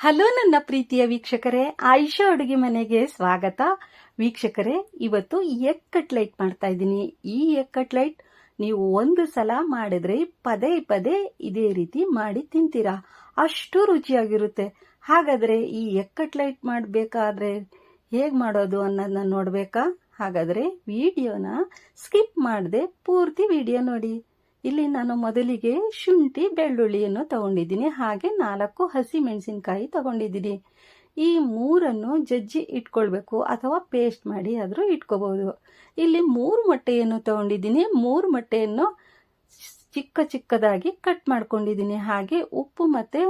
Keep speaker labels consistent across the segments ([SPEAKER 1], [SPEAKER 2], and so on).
[SPEAKER 1] Hello ನನ್ನ ಪ್ರೀತಿಯ ವೀಕ್ಷಕರೇ, ಆಯಿಷಾ ಅಡುಗೆ ಮನೆಗೆ ಸ್ವಾಗತ. ವೀಕ್ಷಕರೇ, ಇವತ್ತು ಎಗ್ ಕಟ್ಲೈಟ್ ಮಾಡ್ತಾ ಇದ್ದೀನಿ. ಈ ಎಗ್ ಕಟ್ಲೈಟ್ ನೀವು ಒಂದು ಸಲ ಮಾಡಿದ್ರೆ ಪದೇ ಪದೇ ಇದೇ ರೀತಿ ಮಾಡಿ ತಿಂತೀರಾ, ಅಷ್ಟು ರುಚಿಯಾಗಿರುತ್ತೆ. ಹಾಗಾದ್ರೆ ಈ ಎಗ್ ಕಟ್ಲೈಟ್ ಮಾಡಬೇಕಾದ್ರೆ ಹೇಗೆ ಮಾಡೋದು ಅನ್ನೋದನ್ನ ನೋಡ್ಬೇಕಾ? ಹಾಗಾದ್ರೆ ವಿಡಿಯೋನ ಸ್ಕಿಪ್ ಮಾಡದೆ ಪೂರ್ತಿ ವಿಡಿಯೋ ನೋಡಿ. ಇಲ್ಲಿ ನಾನು ಮೊದಲಿಗೆ ಶುಂಠಿ ಬೆಳ್ಳುಳ್ಳಿಯನ್ನು ತಗೊಂಡಿದ್ದೀನಿ, ಹಾಗೆ 4 ಹಸಿ ಮೆಣಸಿನಕಾಯಿ ತಗೊಂಡಿದ್ದೀನಿ. ಈ ಮೂರನ್ನು ಜಜ್ಜಿ ಇಟ್ಕೊಳ್ಬೇಕು ಅಥವಾ ಪೇಸ್ಟ್ ಮಾಡಿ ಆದರೂ ಇಟ್ಕೋಬಹುದು. ಇಲ್ಲಿ 3 ಮೊಟ್ಟೆಯನ್ನು ತಗೊಂಡಿದ್ದೀನಿ. 3 ಮೊಟ್ಟೆಯನ್ನು ಚಿಕ್ಕ ಚಿಕ್ಕದಾಗಿ ಕಟ್ ಮಾಡ್ಕೊಂಡಿದ್ದೀನಿ. ಹಾಗೆ ಉಪ್ಪು ಮತ್ತೆ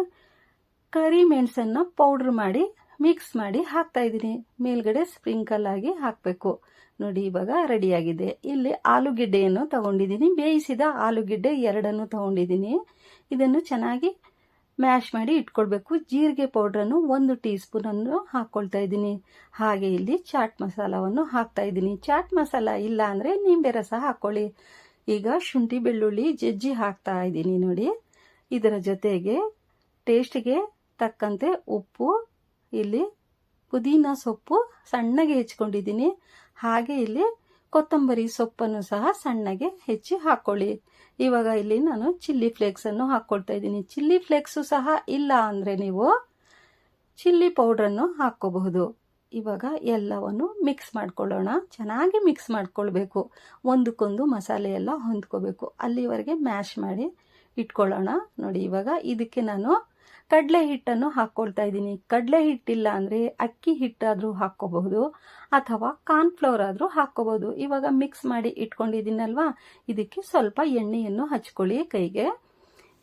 [SPEAKER 1] ಕರಿ ಮೆಣಸನ್ನು ಪೌಡರ್ ಮಾಡಿ ಮಿಕ್ಸ್ ಮಾಡಿ ಹಾಕ್ತಾ ಇದ್ದೀನಿ. ಮೇಲ್ಗಡೆ ಸ್ಪ್ರಿಂಕಲ್ ಆಗಿ ಹಾಕಬೇಕು. ನೋಡಿ, ಇವಾಗ ರೆಡಿಯಾಗಿದೆ. ಇಲ್ಲಿ ಆಲೂಗೆಡ್ಡೆಯನ್ನು ತಗೊಂಡಿದ್ದೀನಿ. ಬೇಯಿಸಿದ ಆಲೂಗೆಡ್ಡೆ 2 ತಗೊಂಡಿದ್ದೀನಿ. ಇದನ್ನು ಚೆನ್ನಾಗಿ ಮ್ಯಾಶ್ ಮಾಡಿ ಇಟ್ಕೊಳ್ಬೇಕು. ಜೀರಿಗೆ ಪೌಡ್ರನ್ನು 1 ಟೀ ಸ್ಪೂನ್ ಅನ್ನು ಹಾಕ್ಕೊಳ್ತಾ ಇದ್ದೀನಿ. ಹಾಗೆ ಇಲ್ಲಿ ಚಾಟ್ ಮಸಾಲವನ್ನು ಹಾಕ್ತಾ ಇದ್ದೀನಿ. ಚಾಟ್ ಮಸಾಲ ಇಲ್ಲ ಅಂದರೆ ನಿಂಬೆ ರಸ ಹಾಕ್ಕೊಳ್ಳಿ. ಈಗ ಶುಂಠಿ ಬೆಳ್ಳುಳ್ಳಿ ಜಜ್ಜಿ ಹಾಕ್ತಾ ಇದ್ದೀನಿ. ನೋಡಿ, ಇದರ ಜೊತೆಗೆ ಟೇಸ್ಟಿಗೆ ತಕ್ಕಂತೆ ಉಪ್ಪು, ಇಲ್ಲಿ ಪುದೀನ ಸೊಪ್ಪು ಸಣ್ಣಗೆ ಹೆಚ್ಕೊಂಡಿದ್ದೀನಿ. ಹಾಗೆ ಇಲ್ಲಿ ಕೊತ್ತಂಬರಿ ಸೊಪ್ಪನ್ನು ಸಹ ಸಣ್ಣಗೆ ಹೆಚ್ಚಿ ಹಾಕ್ಕೊಳ್ಳಿ. ಇವಾಗ ಇಲ್ಲಿ ನಾನು ಚಿಲ್ಲಿ ಫ್ಲೇಕ್ಸ್ ಅನ್ನು ಹಾಕ್ಕೊಳ್ತಾ ಇದ್ದೀನಿ. ಚಿಲ್ಲಿ ಫ್ಲೇಕ್ಸು ಸಹ ಇಲ್ಲ ಅಂದರೆ ನೀವು ಚಿಲ್ಲಿ ಪೌಡ್ರನ್ನು ಹಾಕ್ಕೋಬಹುದು. ಇವಾಗ ಎಲ್ಲವನ್ನು ಮಿಕ್ಸ್ ಮಾಡ್ಕೊಳ್ಳೋಣ. ಚೆನ್ನಾಗಿ ಮಿಕ್ಸ್ ಮಾಡ್ಕೊಳ್ಬೇಕು. ಒಂದಕ್ಕೊಂದು ಮಸಾಲೆ ಎಲ್ಲ ಹೊಂದ್ಕೋಬೇಕು. ಅಲ್ಲಿವರೆಗೆ ಮ್ಯಾಶ್ ಮಾಡಿ ಇಟ್ಕೊಳ್ಳೋಣ. ನೋಡಿ, ಇವಾಗ ಇದಕ್ಕೆ ನಾನು ಕಡಲೆ ಹಿಟ್ಟನ್ನು ಹಾಕ್ಕೊಳ್ತಾ ಇದ್ದೀನಿ. ಕಡಲೆ ಹಿಟ್ಟಿಲ್ಲ ಅಂದರೆ ಅಕ್ಕಿ ಹಿಟ್ಟಾದರೂ ಹಾಕ್ಕೋಬಹುದು ಅಥವಾ ಕಾರ್ನ್ಫ್ಲವರ್ ಆದರೂ ಹಾಕ್ಕೋಬಹುದು. ಇವಾಗ ಮಿಕ್ಸ್ ಮಾಡಿ ಇಟ್ಕೊಂಡಿದ್ದೀನಲ್ವಾ, ಇದಕ್ಕೆ ಸ್ವಲ್ಪ ಎಣ್ಣೆಯನ್ನು ಹಚ್ಕೊಳ್ಳಿ. ಕೈಗೆ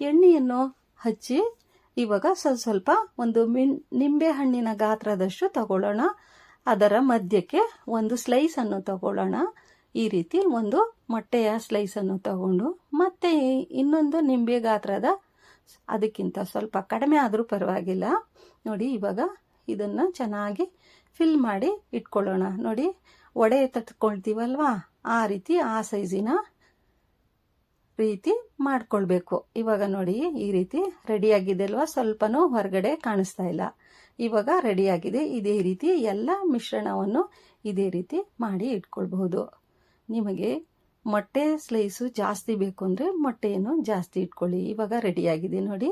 [SPEAKER 1] ಎಣ್ಣೆಯನ್ನು ಹಚ್ಚಿ ಇವಾಗ ಸ್ವಲ್ಪ ಒಂದು ನಿಂಬೆ ಹಣ್ಣಿನ ಗಾತ್ರದಷ್ಟು ತಗೊಳ್ಳೋಣ. ಅದರ ಮಧ್ಯಕ್ಕೆ ಒಂದು ಸ್ಲೈಸನ್ನು ತಗೊಳ್ಳೋಣ. ಈ ರೀತಿ ಒಂದು ಮೊಟ್ಟೆಯ ಸ್ಲೈಸನ್ನು ತಗೊಂಡು ಮತ್ತೆ ಇನ್ನೊಂದು ನಿಂಬೆ ಗಾತ್ರದ, ಅದಕ್ಕಿಂತ ಸ್ವಲ್ಪ ಕಡಿಮೆ ಆದರೂ ಪರವಾಗಿಲ್ಲ. ನೋಡಿ, ಇವಾಗ ಇದನ್ನು ಚೆನ್ನಾಗಿ ಫಿಲ್ ಮಾಡಿ ಇಟ್ಕೊಳ್ಳೋಣ. ನೋಡಿ, ವಡೆ ತಟ್ಕೊಳ್ತೀವಲ್ವಾ, ಆ ರೀತಿ ಆ ಸೈಜಿನ ರೀತಿ ಮಾಡ್ಕೊಳ್ಬೇಕು. ಇವಾಗ ನೋಡಿ, ಈ ರೀತಿ ರೆಡಿಯಾಗಿದೆ ಅಲ್ವಾ? ಸ್ವಲ್ಪನೂ ಹೊರಗಡೆ ಕಾಣಿಸ್ತಾ ಇಲ್ಲ. ಇವಾಗ ರೆಡಿಯಾಗಿದೆ. ಇದೇ ರೀತಿ ಎಲ್ಲ ಮಿಶ್ರಣವನ್ನು ಇದೇ ರೀತಿ ಮಾಡಿ ಇಟ್ಕೊಳ್ಬಹುದು. ನಿಮಗೆ ಮೊಟ್ಟೆ ಸ್ಲೈಸು ಜಾಸ್ತಿ ಬೇಕು ಅಂದರೆ ಮೊಟ್ಟೆಯನ್ನು ಜಾಸ್ತಿ ಇಟ್ಕೊಳ್ಳಿ. ಇವಾಗ ರೆಡಿಯಾಗಿದೆ ನೋಡಿ.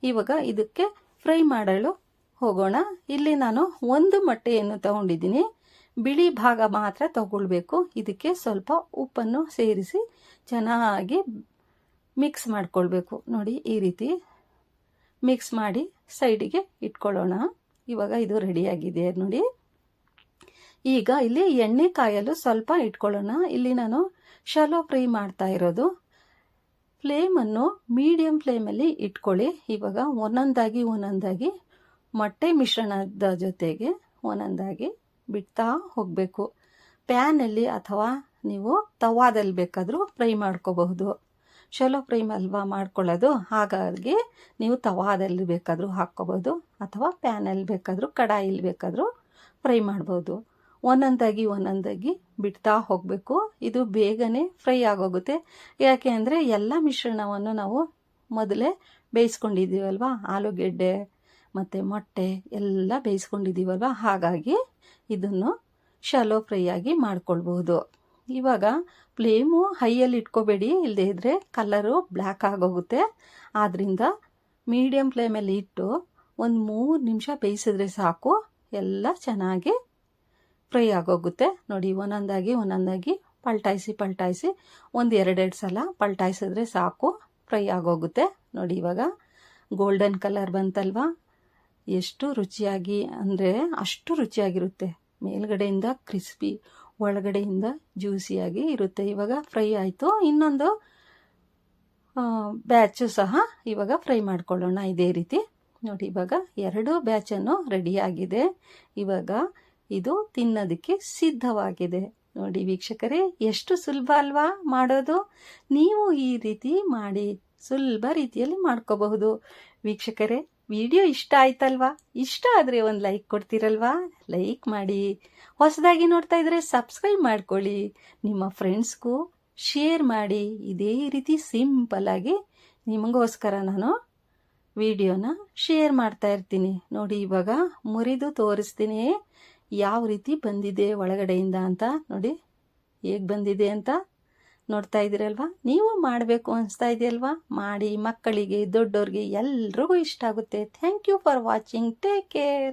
[SPEAKER 1] ಇವಾಗ ಇದಕ್ಕೆ ಫ್ರೈ ಮಾಡಲು ಹೋಗೋಣ. ಇಲ್ಲಿ ನಾನು 1 ಮೊಟ್ಟೆಯನ್ನು ತಗೊಂಡಿದ್ದೀನಿ. ಬಿಳಿ ಭಾಗ ಮಾತ್ರ ತಗೊಳ್ಬೇಕು. ಇದಕ್ಕೆ ಸ್ವಲ್ಪ ಉಪ್ಪನ್ನು ಸೇರಿಸಿ ಚೆನ್ನಾಗಿ ಮಿಕ್ಸ್ ಮಾಡ್ಕೊಳ್ಬೇಕು. ನೋಡಿ, ಈ ರೀತಿ ಮಿಕ್ಸ್ ಮಾಡಿ ಸೈಡಿಗೆ ಇಟ್ಕೊಳ್ಳೋಣ. ಇವಾಗ ಇದು ರೆಡಿಯಾಗಿದೆ ನೋಡಿ. ಈಗ ಇಲ್ಲಿ ಎಣ್ಣೆ ಕಾಯಲು ಸ್ವಲ್ಪ ಇಟ್ಕೊಳ್ಳೋಣ. ಇಲ್ಲಿ ನಾನು ಶಾಲೋ ಫ್ರೈ ಮಾಡ್ತಾ ಇರೋದು. ಫ್ಲೇಮನ್ನು ಮೀಡಿಯಂ ಫ್ಲೇಮಲ್ಲಿ ಇಟ್ಕೊಳ್ಳಿ. ಇವಾಗ ಒಂದೊಂದಾಗಿ ಮೊಟ್ಟೆ ಮಿಶ್ರಣದ ಜೊತೆಗೆ ಒಂದೊಂದಾಗಿ ಬಿಡ್ತಾ ಹೋಗಬೇಕು. ಪ್ಯಾನಲ್ಲಿ ಅಥವಾ ನೀವು ತವಾದಲ್ಲಿ ಬೇಕಾದರೂ ಫ್ರೈ ಮಾಡ್ಕೋಬಹುದು. ಶಾಲೋ ಫ್ರೈ ಅಲ್ವಾ ಮಾಡ್ಕೊಳ್ಳೋದು, ಹಾಗಾಗಿ ನೀವು ತವಾದಲ್ಲಿ ಬೇಕಾದರೂ ಹಾಕ್ಕೋಬಹುದು ಅಥವಾ ಪ್ಯಾನಲ್ಲಿ ಬೇಕಾದರೂ ಕಡಾಯಿಲಿ ಬೇಕಾದರೂ ಫ್ರೈ ಮಾಡ್ಬೋದು. ಒಂದೊಂದಾಗಿ ಬಿಡ್ತಾ ಹೋಗಬೇಕು. ಇದು ಬೇಗನೆ ಫ್ರೈ ಆಗೋಗುತ್ತೆ. ಯಾಕೆ ಅಂದರೆ ಎಲ್ಲ ಮಿಶ್ರಣವನ್ನು ನಾವು ಮೊದಲೇ ಬೇಯಿಸ್ಕೊಂಡಿದ್ದೀವಲ್ವ, ಆಲೂಗೆಡ್ಡೆ ಮತ್ತು ಮೊಟ್ಟೆ ಎಲ್ಲ ಬೇಯಿಸ್ಕೊಂಡಿದ್ದೀವಲ್ವ, ಹಾಗಾಗಿ ಇದನ್ನು ಶಾಲೋ ಫ್ರೈ ಆಗಿ ಮಾಡ್ಕೊಳ್ಬಹುದು. ಇವಾಗ ಫ್ಲೇಮು ಹೈಯಲ್ಲಿ ಇಟ್ಕೋಬೇಡಿ, ಇಲ್ಲದೇ ಇದ್ದರೆ ಕಲರು ಬ್ಲ್ಯಾಕ್ ಆಗೋಗುತ್ತೆ. ಆದ್ದರಿಂದ ಮೀಡಿಯಂ ಫ್ಲೇಮಲ್ಲಿ ಇಟ್ಟು ಒಂದು 3 ನಿಮಿಷ ಬೇಯಿಸಿದ್ರೆ ಸಾಕು, ಎಲ್ಲ ಚೆನ್ನಾಗಿ ಫ್ರೈ ಆಗೋಗುತ್ತೆ. ನೋಡಿ, ಒಂದೊಂದಾಗಿ ಪಲ್ಟಾಯಿಸಿ ಒಂದು 2 ಸಲ ಪಲ್ಟಾಯಿಸಿದ್ರೆ ಸಾಕು, ಫ್ರೈ ಆಗೋಗುತ್ತೆ. ನೋಡಿ, ಇವಾಗ ಗೋಲ್ಡನ್ ಕಲರ್ ಬಂತಲ್ವಾ, ಎಷ್ಟು ರುಚಿಯಾಗಿ ಅಂದರೆ ಅಷ್ಟು ರುಚಿಯಾಗಿರುತ್ತೆ. ಮೇಲ್ಗಡೆಯಿಂದ ಕ್ರಿಸ್ಪಿ, ಒಳಗಡೆಯಿಂದ ಜ್ಯೂಸಿಯಾಗಿ ಇರುತ್ತೆ. ಇವಾಗ ಫ್ರೈ ಆಯಿತು. ಇನ್ನೊಂದು ಬ್ಯಾಚು ಸಹ ಇವಾಗ ಫ್ರೈ ಮಾಡ್ಕೊಳ್ಳೋಣ ಇದೇ ರೀತಿ. ನೋಡಿ, ಇವಾಗ 2 ಬ್ಯಾಚನ್ನು ರೆಡಿಯಾಗಿದೆ. ಇವಾಗ ಇದು ತಿನ್ನೋದಕ್ಕೆ ಸಿದ್ಧವಾಗಿದೆ. ನೋಡಿ ವೀಕ್ಷಕರೇ, ಎಷ್ಟು ಸುಲಭ ಅಲ್ವಾ ಮಾಡೋದು? ನೀವು ಈ ರೀತಿ ಮಾಡಿ ಸುಲಭ ರೀತಿಯಲ್ಲಿ ಮಾಡ್ಕೋಬಹುದು. ವೀಕ್ಷಕರೇ, ವಿಡಿಯೋ ಇಷ್ಟ ಆಯ್ತಲ್ವಾ? ಇಷ್ಟ ಆದರೆ ಒಂದು ಲೈಕ್ ಕೊಡ್ತೀರಲ್ವಾ? ಲೈಕ್ ಮಾಡಿ. ಹೊಸದಾಗಿ ನೋಡ್ತಾ ಇದ್ರೆ ಸಬ್ಸ್ಕ್ರೈಬ್ ಮಾಡ್ಕೊಳ್ಳಿ. ನಿಮ್ಮ ಫ್ರೆಂಡ್ಸ್ಗೂ ಶೇರ್ ಮಾಡಿ. ಇದೇ ರೀತಿ ಸಿಂಪಲ್ ಆಗಿ ನಿಮಗೋಸ್ಕರ ನಾನು ವಿಡಿಯೋನ ಶೇರ್ ಮಾಡ್ತಾ ಇರ್ತೀನಿ. ನೋಡಿ ಇವಾಗ ಮುರಿದು ತೋರಿಸ್ತೀನಿ ಯಾವ ರೀತಿ ಬಂದಿದೆ ಒಳಗಡೆಯಿಂದ ಅಂತ. ನೋಡಿ ಹೇಗೆ ಬಂದಿದೆ ಅಂತ ನೋಡ್ತಾ ಇದ್ದೀರಲ್ವಾ? ನೀವು ಮಾಡಬೇಕು ಅನಿಸ್ತಾ ಇದೆಯಲ್ವಾ? ಮಾಡಿ, ಮಕ್ಕಳಿಗೆ ದೊಡ್ಡೋರಿಗೆ ಎಲ್ರಿಗೂ ಇಷ್ಟ ಆಗುತ್ತೆ. Thank you for watching. Take care.